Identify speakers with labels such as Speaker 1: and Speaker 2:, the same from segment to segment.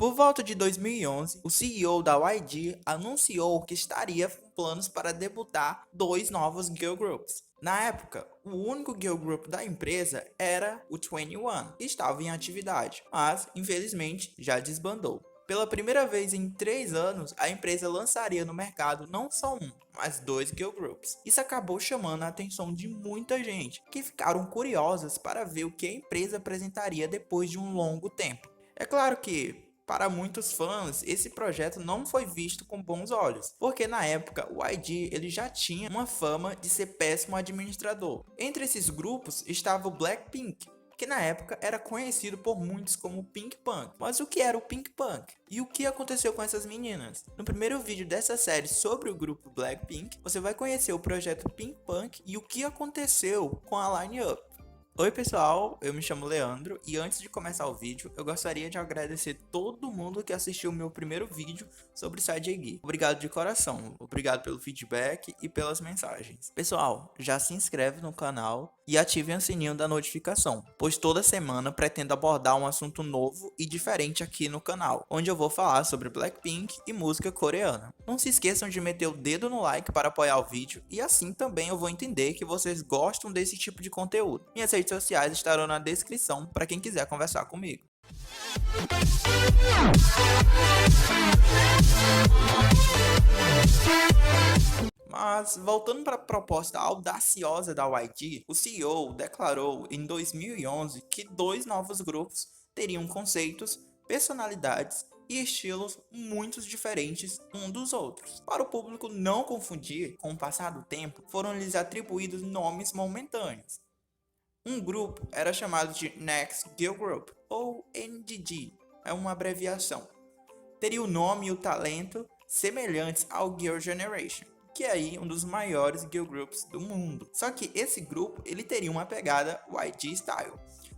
Speaker 1: Por volta de 2011, o CEO da YG anunciou que estaria com planos para debutar dois novos girl groups. Na época, o único girl group da empresa era o 21, que estava em atividade, mas infelizmente já desbandou. Pela primeira vez em 3 anos, a empresa lançaria no mercado não só um, mas dois girl groups. Isso acabou chamando a atenção de muita gente, que ficaram curiosas para ver o que a empresa apresentaria depois de um longo tempo. É claro que, para muitos fãs, esse projeto não foi visto com bons olhos, porque na época o YG ele já tinha uma fama de ser péssimo administrador. Entre esses grupos estava o Blackpink, que na época era conhecido por muitos como Pink Punk. Mas o que era o Pink Punk? E o que aconteceu com essas meninas? No primeiro vídeo dessa série sobre o grupo Blackpink, você vai conhecer o projeto Pink Punk e o que aconteceu com a line-up. Oi pessoal, eu me chamo Leandro e antes de começar o vídeo, eu gostaria de agradecer todo mundo que assistiu o meu primeiro vídeo sobre Saiyajin. Obrigado de coração, obrigado pelo feedback e pelas mensagens. Pessoal, já se inscreve no canal e ative o sininho da notificação, pois toda semana pretendo abordar um assunto novo e diferente aqui no canal, onde eu vou falar sobre Blackpink e música coreana. Não se esqueçam de meter o dedo no like para apoiar o vídeo e assim também eu vou entender que vocês gostam desse tipo de conteúdo. Minhas redes sociais estarão na descrição para quem quiser conversar comigo. Mas, voltando para a proposta audaciosa da YG, o CEO declarou em 2011 que dois novos grupos teriam conceitos, personalidades e estilos muito diferentes um dos outros. Para o público não confundir, com o passar do tempo, foram-lhes atribuídos nomes momentâneos. Um grupo era chamado de Next Girl Group, ou NGG, é uma abreviação. Teria o nome e o talento semelhantes ao Girl Generation, que é aí um dos maiores girl groups do mundo. Só que esse grupo ele teria uma pegada YG Style,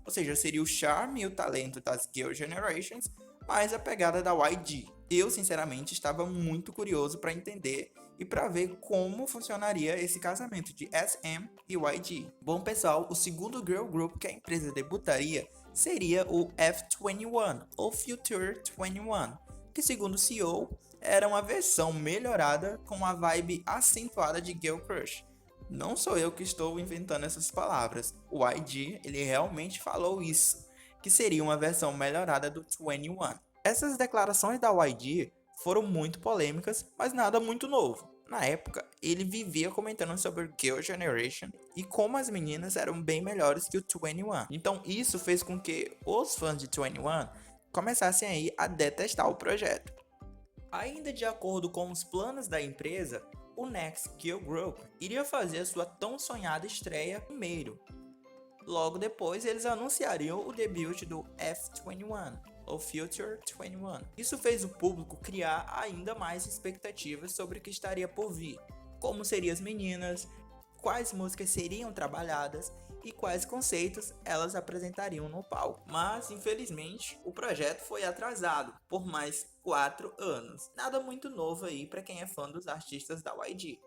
Speaker 1: ou seja, seria o charme e o talento das Girl Generations, mais a pegada da YG. Eu, sinceramente, estava muito curioso para entender e para ver como funcionaria esse casamento de SM e YG. Bom, pessoal, o segundo girl group que a empresa debutaria seria o F21, ou Future 21, que segundo o CEO, era uma versão melhorada com uma vibe acentuada de Girl Crush. Não sou eu que estou inventando essas palavras, o YG ele realmente falou isso, que seria uma versão melhorada do 21. Essas declarações da YG foram muito polêmicas, mas nada muito novo. Na época, ele vivia comentando sobre Girl Generation e como as meninas eram bem melhores que o 21. Então isso fez com que os fãs de 21 começassem aí a detestar o projeto. Ainda de acordo com os planos da empresa, o Next Girl Group iria fazer a sua tão sonhada estreia primeiro. Logo depois, eles anunciariam o debut do F21, ou Future 21. Isso fez o público criar ainda mais expectativas sobre o que estaria por vir, como seriam as meninas, quais músicas seriam trabalhadas e quais conceitos elas apresentariam no palco. Mas, infelizmente, o projeto foi atrasado por mais 4 anos. Nada muito novo aí para quem é fã dos artistas da YG.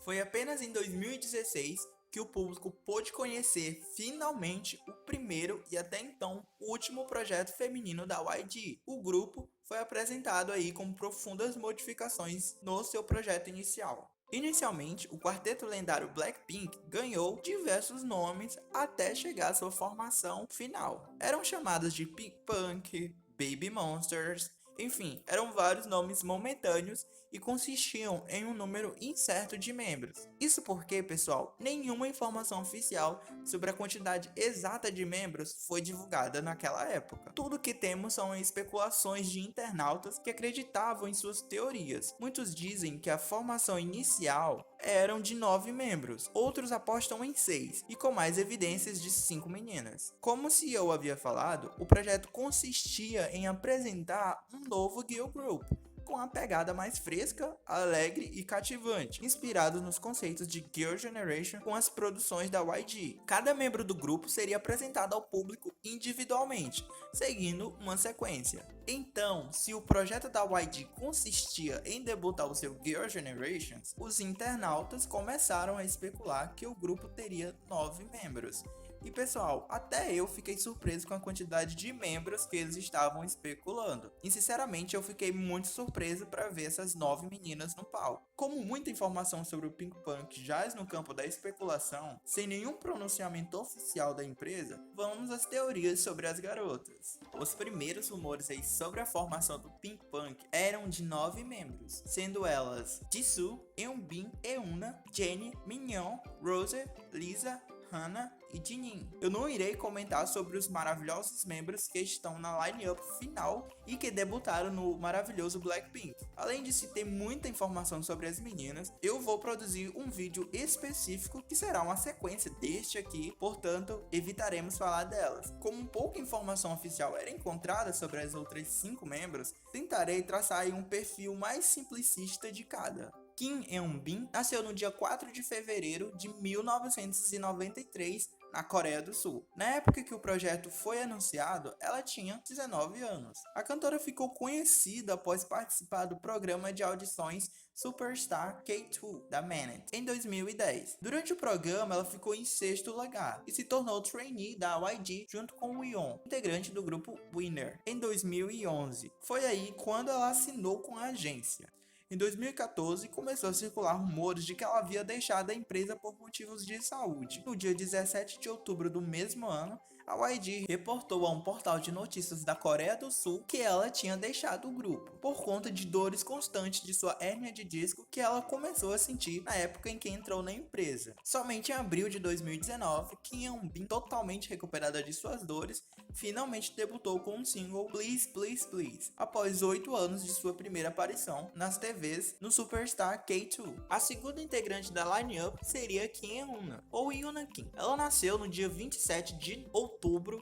Speaker 1: Foi apenas em 2016 que o público pôde conhecer finalmente o primeiro e até então último projeto feminino da YG. O grupo foi apresentado aí com profundas modificações no seu projeto inicial. Inicialmente, o quarteto lendário Blackpink ganhou diversos nomes até chegar à sua formação final. Eram chamadas de Pink Punk, Baby Monsters, enfim, eram vários nomes momentâneos e consistiam em um número incerto de membros. Isso porque, pessoal, nenhuma informação oficial sobre a quantidade exata de membros foi divulgada naquela época. Tudo que temos são especulações de internautas que acreditavam em suas teorias. Muitos dizem que a formação inicial eram de 9 membros, outros apostam em 6, e com mais evidências de 5 meninas. Como o CEO havia falado, o projeto consistia em apresentar um novo girl group, com a pegada mais fresca, alegre e cativante, inspirado nos conceitos de Girl Generation com as produções da YG. Cada membro do grupo seria apresentado ao público individualmente, seguindo uma sequência. Então, se o projeto da YG consistia em debutar o seu Girl Generations, os internautas começaram a especular que o grupo teria 9 membros. E pessoal, até eu fiquei surpreso com a quantidade de membros que eles estavam especulando. E sinceramente eu fiquei muito surpreso para ver essas 9 meninas no palco. Como muita informação sobre o Pink Punk jaz no campo da especulação, sem nenhum pronunciamento oficial da empresa, vamos às teorias sobre as garotas. Os primeiros rumores aí sobre a formação do Pink Punk eram de 9 membros, sendo elas Jisoo, Eunbin, Euna, Jennie, Minhyun, Rose, Lisa, Hannah e Jimin. Eu não irei comentar sobre os maravilhosos membros que estão na line-up final e que debutaram no maravilhoso Blackpink. Além de se ter muita informação sobre as meninas, eu vou produzir um vídeo específico que será uma sequência deste aqui, portanto, evitaremos falar delas. Como pouca informação oficial era encontrada sobre as outras 5 membros, tentarei traçar aí um perfil mais simplicista de cada. Kim Eun-bin nasceu no dia 4 de fevereiro de 1993 na Coreia do Sul. Na época que o projeto foi anunciado, ela tinha 19 anos. A cantora ficou conhecida após participar do programa de audições Superstar K2 da Mnet em 2010. Durante o programa, ela ficou em 6º lugar e se tornou trainee da YG junto com Won, integrante do grupo Winner, em 2011. Foi aí quando ela assinou com a agência. Em 2014, começou a circular rumores de que ela havia deixado a empresa por motivos de saúde. No dia 17 de outubro do mesmo ano, a YG reportou a um portal de notícias da Coreia do Sul que ela tinha deixado o grupo, por conta de dores constantes de sua hérnia de disco que ela começou a sentir na época em que entrou na empresa. Somente em abril de 2019, Kim Eun-bin, totalmente recuperada de suas dores, finalmente debutou com um single Please Please Please, após 8 anos de sua primeira aparição nas TVs no Superstar K2. A segunda integrante da line-up seria Kim Euna, ou Yuna Kim. Ela nasceu no dia 27 de outubro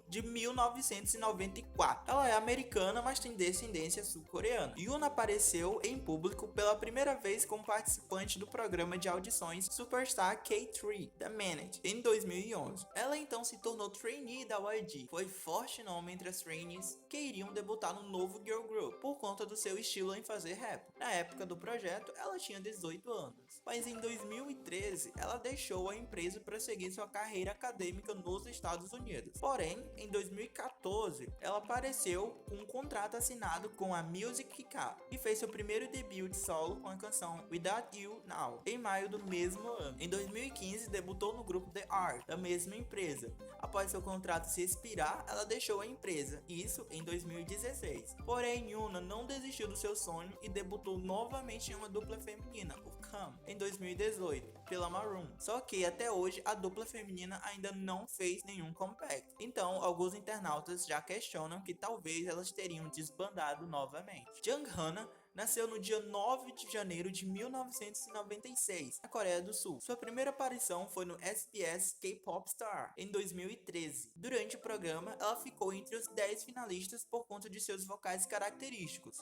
Speaker 1: de 1994. Ela é americana, mas tem descendência sul-coreana. Yuna apareceu em público pela primeira vez como participante do programa de audições Superstar K3 da Mnet em 2011. Ela então se tornou trainee da YG. Foi forte nome entre as trainees que iriam debutar no novo girl group por conta do seu estilo em fazer rap. Na época do projeto, ela tinha 18 anos, mas em 2013 ela deixou a empresa para seguir sua carreira acadêmica nos Estados Unidos. Porém, em 2014, ela apareceu com um contrato assinado com a Music K e fez seu primeiro debut solo com a canção Without You Now, em maio do mesmo ano. Em 2015, debutou no grupo The Art, da mesma empresa. Após seu contrato se expirar, ela deixou a empresa, isso em 2016. Porém, Yuna não desistiu do seu sonho e debutou novamente em uma dupla feminina, o Come, em 2018, pela Maroon. Só que até hoje a dupla feminina ainda não fez nenhum comeback. Então, alguns internautas já questionam que talvez elas teriam desbandado novamente. Junghana nasceu no dia 9 de janeiro de 1996, na Coreia do Sul. Sua primeira aparição foi no SBS K-Pop Star, em 2013. Durante o programa, ela ficou entre os 10 finalistas por conta de seus vocais característicos.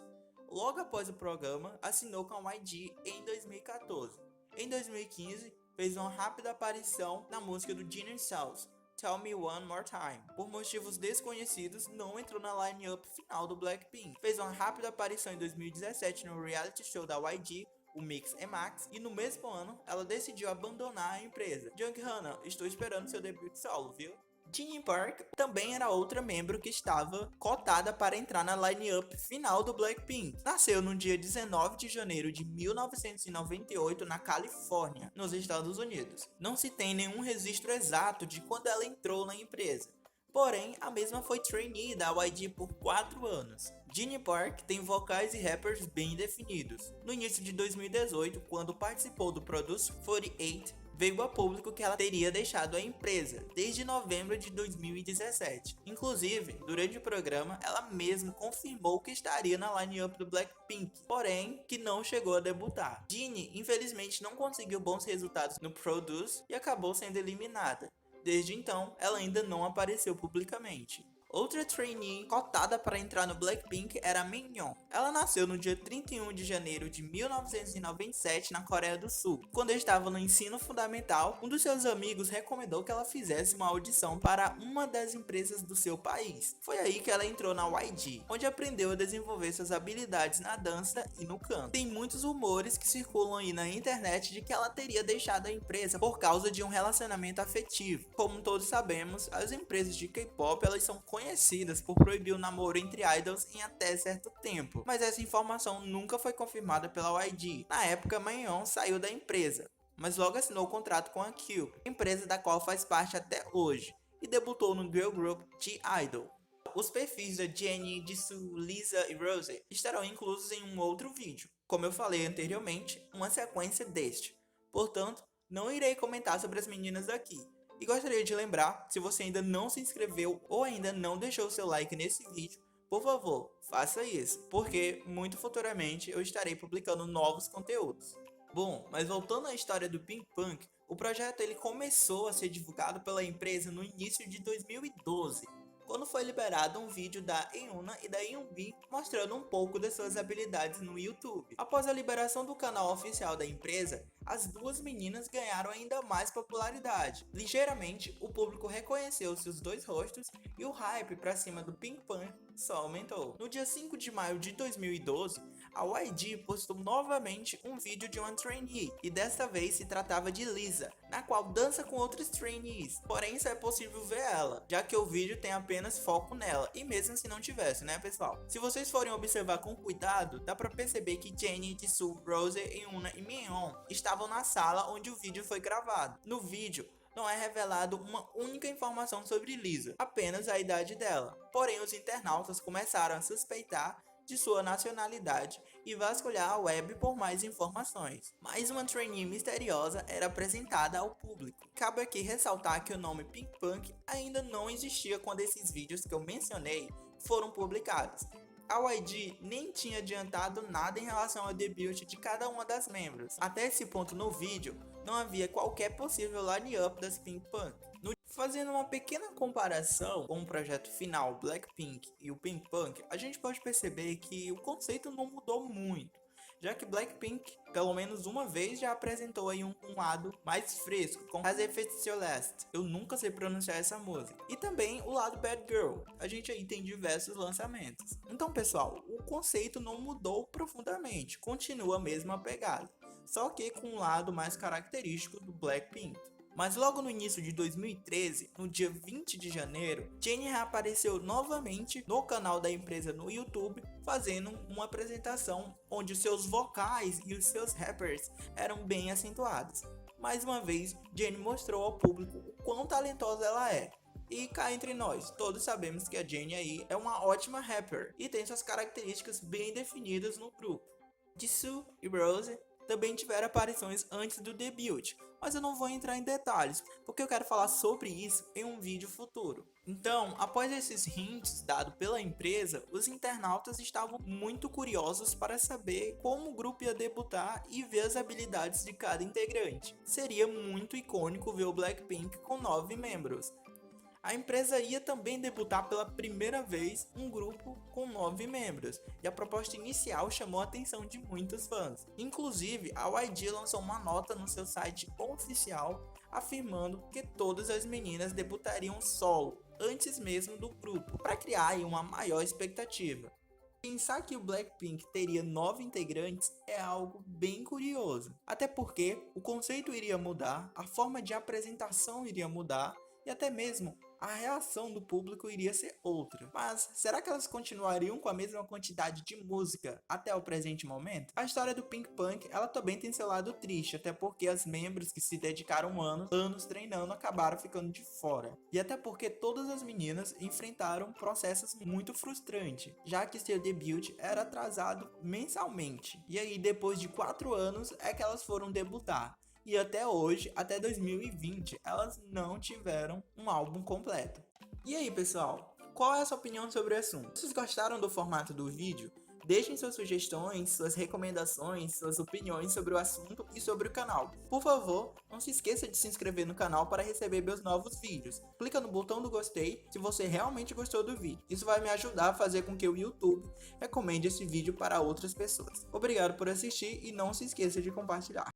Speaker 1: Logo após o programa, assinou com a YG em 2014. Em 2015, fez uma rápida aparição na música do Jin South, Tell Me One More Time. Por motivos desconhecidos, não entrou na line-up final do Blackpink. Fez uma rápida aparição em 2017 no reality show da YG, o Mix and Max, e no mesmo ano, ela decidiu abandonar a empresa. Junghana, estou esperando seu debut solo, viu? Jimin Park também era outra membro que estava cotada para entrar na line-up final do Blackpink. Nasceu no dia 19 de janeiro de 1998 na Califórnia, nos Estados Unidos. Não se tem nenhum registro exato de quando ela entrou na empresa. Porém, a mesma foi trainee da YG por 4 anos. Jimin Park tem vocais e rappers bem definidos. No início de 2018, quando participou do Produce 48, veio a público que ela teria deixado a empresa desde novembro de 2017. Inclusive, durante o programa, ela mesma confirmou que estaria na line-up do Blackpink, porém que não chegou a debutar. Jin, infelizmente, não conseguiu bons resultados no Produce e acabou sendo eliminada. Desde então, ela ainda não apareceu publicamente. Outra trainee cotada para entrar no Blackpink era Minhyun. Ela nasceu no dia 31 de janeiro de 1997 na Coreia do Sul. Quando estava no ensino fundamental, um dos seus amigos recomendou que ela fizesse uma audição para uma das empresas do seu país. Foi aí que ela entrou na YG, onde aprendeu a desenvolver suas habilidades na dança e no canto. Tem muitos rumores que circulam aí na internet de que ela teria deixado a empresa por causa de um relacionamento afetivo. Como todos sabemos, as empresas de K-pop elas são conhecidas por proibir o namoro entre idols em até certo tempo, mas essa informação nunca foi confirmada pela YG. Na época, Minhyun saiu da empresa, mas logo assinou o contrato com a Cube, empresa da qual faz parte até hoje, e debutou no girl group G-Idol. Os perfis da Jennie, Jisoo, Lisa e Rose estarão inclusos em um outro vídeo, como eu falei anteriormente, uma sequência deste. Portanto, não irei comentar sobre as meninas aqui. E gostaria de lembrar, se você ainda não se inscreveu ou ainda não deixou seu like nesse vídeo, por favor, faça isso, porque muito futuramente eu estarei publicando novos conteúdos. Bom, mas voltando à história do Pink Punk, o projeto ele começou a ser divulgado pela empresa no início de 2012, quando foi liberado um vídeo da Eunha e da Eunbi mostrando um pouco das suas habilidades no YouTube. Após a liberação do canal oficial da empresa, as duas meninas ganharam ainda mais popularidade. Ligeiramente, o público reconheceu seus dois rostos e o hype pra cima do Pink Punk só aumentou. No dia 5 de maio de 2012, a YG postou novamente um vídeo de uma trainee, e desta vez se tratava de Lisa, na qual dança com outros trainees, porém só é possível ver ela, já que o vídeo tem apenas foco nela, e mesmo se não tivesse, né pessoal? Se vocês forem observar com cuidado, dá pra perceber que Jennie, Jisoo, Rose, Eunha e Minhyun estavam na sala onde o vídeo foi gravado. No vídeo, não é revelado uma única informação sobre Lisa, apenas a idade dela. Porém, os internautas começaram a suspeitar de sua nacionalidade e vasculhar a web por mais informações. Mais uma trainee misteriosa era apresentada ao público. Cabe aqui ressaltar que o nome Pink Punk ainda não existia quando esses vídeos que eu mencionei foram publicados. A YG nem tinha adiantado nada em relação ao debut de cada uma das membros. Até esse ponto no vídeo, não havia qualquer possível line-up das Pink Punk. Fazendo uma pequena comparação com o projeto final Blackpink e o Pink Punk, a gente pode perceber que o conceito não mudou muito, já que Blackpink, pelo menos uma vez, já apresentou aí um lado mais fresco, com As If It's Your Last, eu nunca sei pronunciar essa música, e também o lado Bad Girl, a gente aí tem diversos lançamentos. Então pessoal, o conceito não mudou profundamente, continua a mesma pegada, só que com um lado mais característico do Blackpink. Mas logo no início de 2013, no dia 20 de janeiro, Jennie reapareceu novamente no canal da empresa no YouTube, fazendo uma apresentação onde seus vocais e os seus rappers eram bem acentuados. Mais uma vez, Jennie mostrou ao público o quão talentosa ela é. E cá entre nós, todos sabemos que a Jennie aí é uma ótima rapper e tem suas características bem definidas no grupo. Jisoo e Rose também tiveram aparições antes do debut, mas eu não vou entrar em detalhes, porque eu quero falar sobre isso em um vídeo futuro. Então, após esses hints dados pela empresa, os internautas estavam muito curiosos para saber como o grupo ia debutar e ver as habilidades de cada integrante. Seria muito icônico ver o Blackpink com 9 membros. A empresa ia também debutar pela primeira vez um grupo com 9 membros, e a proposta inicial chamou a atenção de muitos fãs. Inclusive, a YG lançou uma nota no seu site oficial afirmando que todas as meninas debutariam solo, antes mesmo do grupo, para criar aí uma maior expectativa. Pensar que o Blackpink teria 9 integrantes é algo bem curioso, até porque o conceito iria mudar, a forma de apresentação iria mudar, e até mesmo a reação do público iria ser outra. Mas será que elas continuariam com a mesma quantidade de música até o presente momento? A história do Pink Punk, ela também tem seu lado triste, até porque as membros que se dedicaram anos treinando acabaram ficando de fora. E até porque todas as meninas enfrentaram processos muito frustrantes, já que seu debut era atrasado mensalmente. E aí depois de 4 anos é que elas foram debutar. E até hoje, até 2020, elas não tiveram um álbum completo. E aí pessoal, qual é a sua opinião sobre o assunto? Vocês gostaram do formato do vídeo? Deixem suas sugestões, suas recomendações, suas opiniões sobre o assunto e sobre o canal. Por favor, não se esqueça de se inscrever no canal para receber meus novos vídeos. Clica no botão do gostei se você realmente gostou do vídeo. Isso vai me ajudar a fazer com que o YouTube recomende esse vídeo para outras pessoas. Obrigado por assistir e não se esqueça de compartilhar.